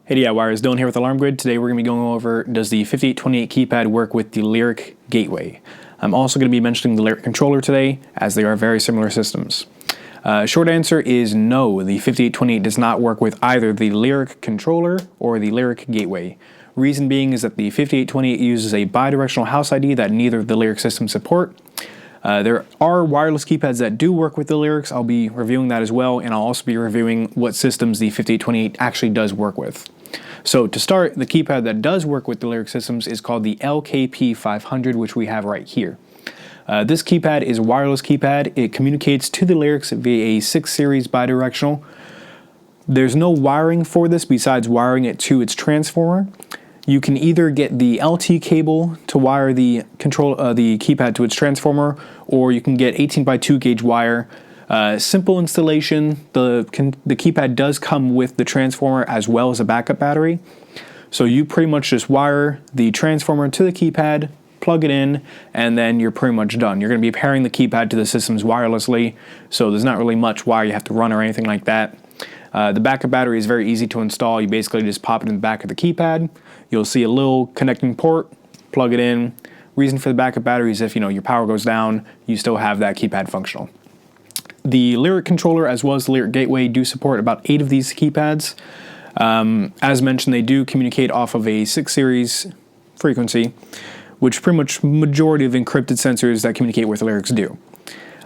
Hey DIYers, Dylan here with Alarm Grid. Today we're going to be going over, does the 5828 keypad work with the Lyric gateway? I'm also going to be mentioning the Lyric controller today, as they are very similar systems. Short answer is no, the 5828 does not work with either the Lyric controller or the Lyric gateway. Reason being is that the 5828 uses a bi-directional house ID that neither of the Lyric systems support. There are wireless keypads that do work with the Lyrics. I'll be reviewing that as well, and I'll also be reviewing what systems the 5828 actually does work with. So to start, the keypad that does work with the Lyric systems is called the LKP500, which we have right here. This keypad is a wireless keypad. It communicates to the Lyrics via a 6 series bidirectional. There's no wiring for this besides wiring it to its transformer. You can either get the LT cable to wire the keypad to its transformer, or you can get 18x2 gauge wire. Simple installation. The keypad does come with the transformer as well as a backup battery. So you pretty much just wire the transformer to the keypad, plug it in, and then you're pretty much done. You're going to be pairing the keypad to the systems wirelessly, so there's not really much wire you have to run or anything like that. The backup battery is very easy to install. You basically just pop it in the back of the keypad. You'll see a little connecting port, plug it in. Reason for the backup battery is if your power goes down, you still have that keypad functional. The Lyric controller as well as the Lyric gateway do support about 8 of these keypads. As mentioned, they do communicate off of a 6 series frequency, which pretty much majority of encrypted sensors that communicate with the Lyrics do.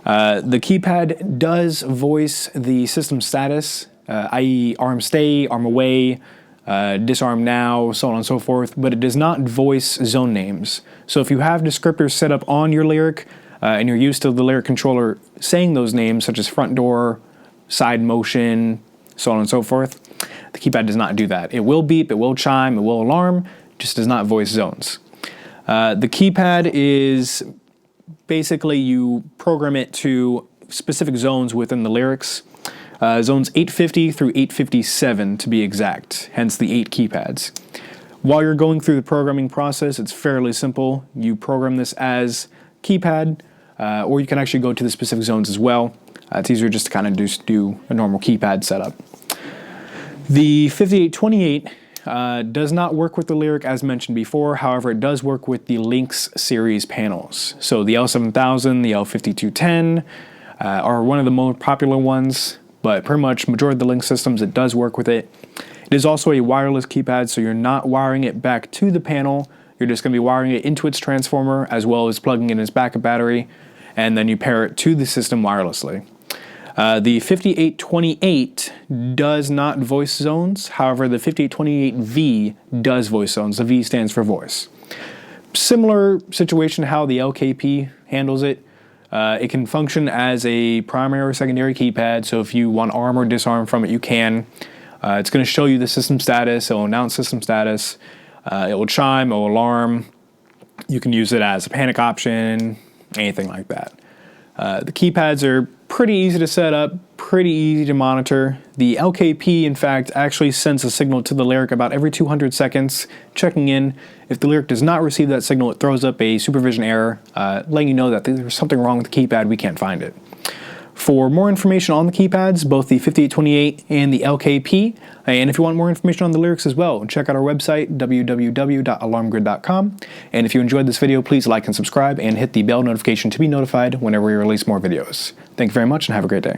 The keypad does voice the system status, i.e. arm stay, arm away, disarm now, so on and so forth, but it does not voice zone names. So if you have descriptors set up on your Lyric, and you're used to the Lyric controller saying those names, such as front door, side motion, so on and so forth, the keypad does not do that. It will beep, it will chime, it will alarm, just does not voice zones. The keypad is basically you program it to specific zones within the Lyrics. Zones 850 through 857 to be exact, hence the 8 keypads. While you're going through the programming process, it's fairly simple. You program this as keypad, or you can actually go to the specific zones as well. It's easier just to kind of do a normal keypad setup. The 5828 does not work with the Lyric as mentioned before, however it does work with the Lynx series panels. So the L7000, the L5210 are one of the most popular ones, but pretty much majority of the Lynx systems it does work with it. It is also a wireless keypad, so you're not wiring it back to the panel. You're just going to be wiring it into its transformer as well as plugging in its backup battery, and then you pair it to the system wirelessly. The 5828 does not voice zones, however the 5828V does voice zones. The V stands for voice. Similar situation how the LKP handles it. It can function as a primary or secondary keypad, so if you want arm or disarm from it, you can. It's going to show you the system status, it will announce system status. It will chime, it will alarm. You can use it as a panic option, anything like that. The keypads are pretty easy to set up, pretty easy to monitor. The LKP, in fact, actually sends a signal to the Lyric about every 200 seconds, checking in. If the Lyric does not receive that signal, it throws up a supervision error, letting you know that there's something wrong with the keypad, we can't find it. For more information on the keypads, both the 5828 and the LKP, and if you want more information on the Lyrics as well, check out our website, www.alarmgrid.com. And if you enjoyed this video, please like and subscribe and hit the bell notification to be notified whenever we release more videos. Thank you very much and have a great day.